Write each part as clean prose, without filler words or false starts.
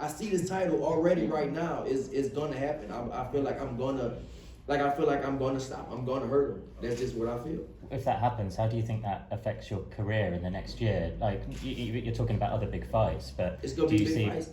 I see this title already right now is gonna happen. I feel like I'm gonna stop. I'm gonna hurt him. That's just what I feel. If that happens, how do you think that affects your career in the next year? Like you're talking about other big fights, but It's gonna do be you big see fights.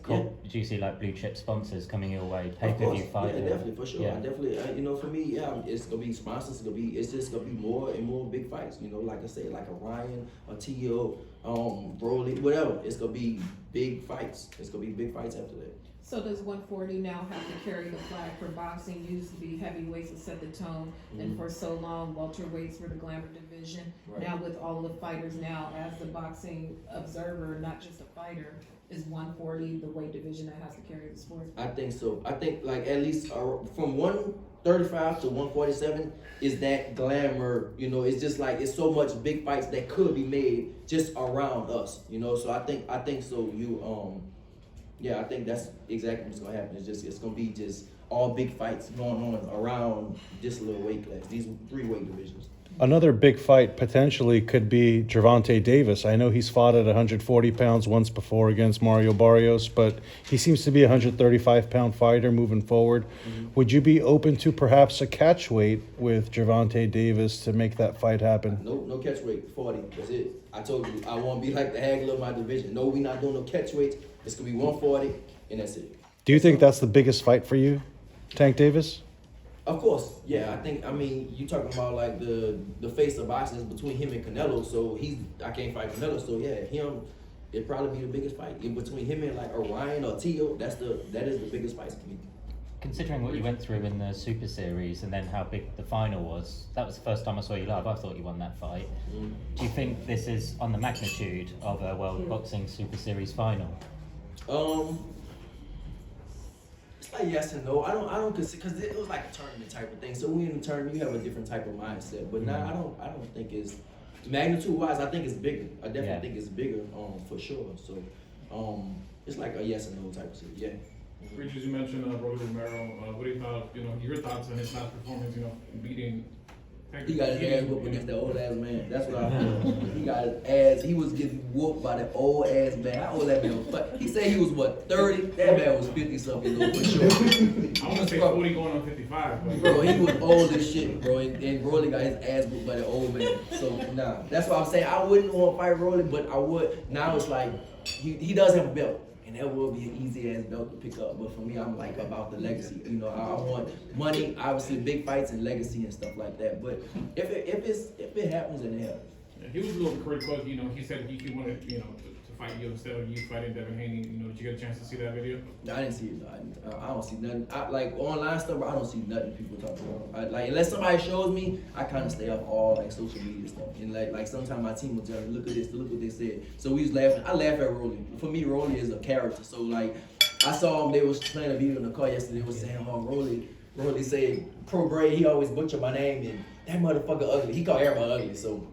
do you see like blue chip sponsors coming your way, Of pay-per-view course, fight? yeah, definitely for sure. Yeah. I definitely, for me, yeah, it's gonna be sponsors. It's just gonna be more and more big fights. Like I say, like a Ryan, a T.O., Broly, whatever. It's gonna be big fights. It's gonna be big fights after that. So does 140 now have to carry the flag for boxing? Used to be heavyweights that set the tone, and for so long welterweights were the glamour division. Right. Now with all the fighters now, as the boxing observer, not just a fighter, is 140 the weight division that has to carry the sport? I think so. I think like at least from 135 to 147 is that glamour. It's just like it's so much big fights that could be made just around us. So I think so. Yeah, I think that's exactly what's gonna happen. It's gonna be just all big fights going on around this little weight class, these 3 weight divisions. Another big fight potentially could be Gervonta Davis. I know he's fought at 140 pounds once before against Mario Barrios, but he seems to be a 135-pound fighter moving forward. Mm-hmm. Would you be open to perhaps a catchweight with Gervonta Davis to make that fight happen? No catchweight, 40. That's it. I told you I want to be like the Hagler of my division. No, we're not doing no catchweights. It's gonna be 140, and that's it. Do you think that's the biggest fight for you, Tank Davis? Of course, yeah. I mean, you talking about like the face of boxing is between him and Canelo. So I can't fight Canelo. So yeah, it'd probably be the biggest fight in between him and like Orion or Tio. That is the biggest fight for me. Considering what you went through in the Super Series and then how big the final was, that was the first time I saw you live. I thought you won that fight. Mm. Do you think this is on the magnitude of a World Boxing Super Series final? It's like yes and no. I don't consider, because it was like a tournament type of thing. So when you're in a tournament, you have a different type of mindset. But now I don't think it's magnitude wise. I think it's bigger. I definitely think it's bigger. For sure. So it's like a yes and no type of thing. Yeah. Regis, you mentioned Rolly Romero. What do you thought? Your thoughts on his last performance? Beating. He got his ass whooped against that old ass man. That's what I feel. He got his ass. He was getting whooped by that old ass man. How old that man was? He said he was what, 30? That man was 50 something for sure. I want to say 40 going on 55. But. Bro, he was old as shit, bro. And Rolly got his ass whooped by that old man. So nah, that's why I'm saying I wouldn't want to fight Rolly, but I would. Now it's like he does have a belt. And that will be an easy ass belt to pick up. But for me, I'm like about the legacy. I want money, obviously big fights and legacy and stuff like that. But if it happens, then it happens. Yeah, he was a little critical. He said he wanted to fight you instead of you fighting Devin Haney. Did you get a chance to see that video? No, I didn't see it. I don't see nothing. Like online stuff, I don't see nothing people talking about. Unless somebody shows me, I kind of stay off all like social media stuff. And like sometimes my team will tell me, look at this, look what they said. So we was laughing. I laugh at Rolly. For me, Rolly is a character. So like I saw him. They was playing a video in the car yesterday. They was saying, Rolly said Prograis. He always butcher my name and that motherfucker ugly. He called everybody ugly. So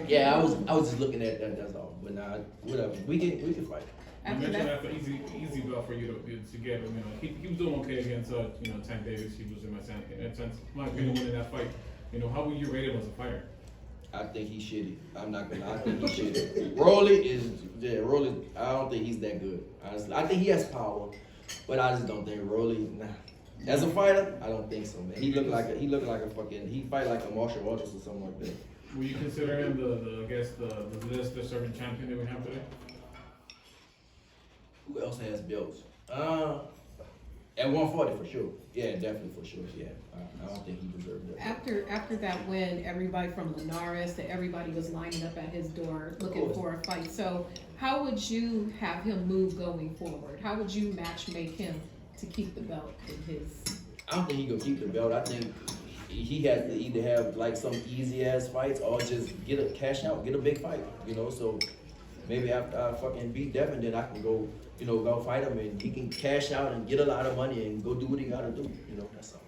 yeah, I was just looking at that. That's all. But nah, whatever. We can fight. You mentioned that's an easy belt for you to get. He was doing okay against Tank Davis. He was in my opinion, winning that fight. How would you rate him as a fighter? I think he's shitty. I'm not gonna lie. I think he's shitty. Rolly. I don't think he's that good. Honestly, I think he has power, but I just don't think Rolly. Nah. As a fighter, I don't think so, man. He looked like a fucking. He fight like a martial artist or something like that. Will you consider him the serving champion that we have today? Who else has belts? At 140 for sure. Yeah, definitely for sure. Yeah, I don't think he deserved that. After that win, everybody from Linares to everybody was lining up at his door looking for a fight. So how would you have him move going forward? How would you match make him to keep the belt in his? I don't think he gonna keep the belt. I think he has to either have like some easy ass fights or just get a cash out, get a big fight. So maybe after I fucking beat Devin, then I can go, go fight him and he can cash out and get a lot of money and go do what he gotta do. That's all.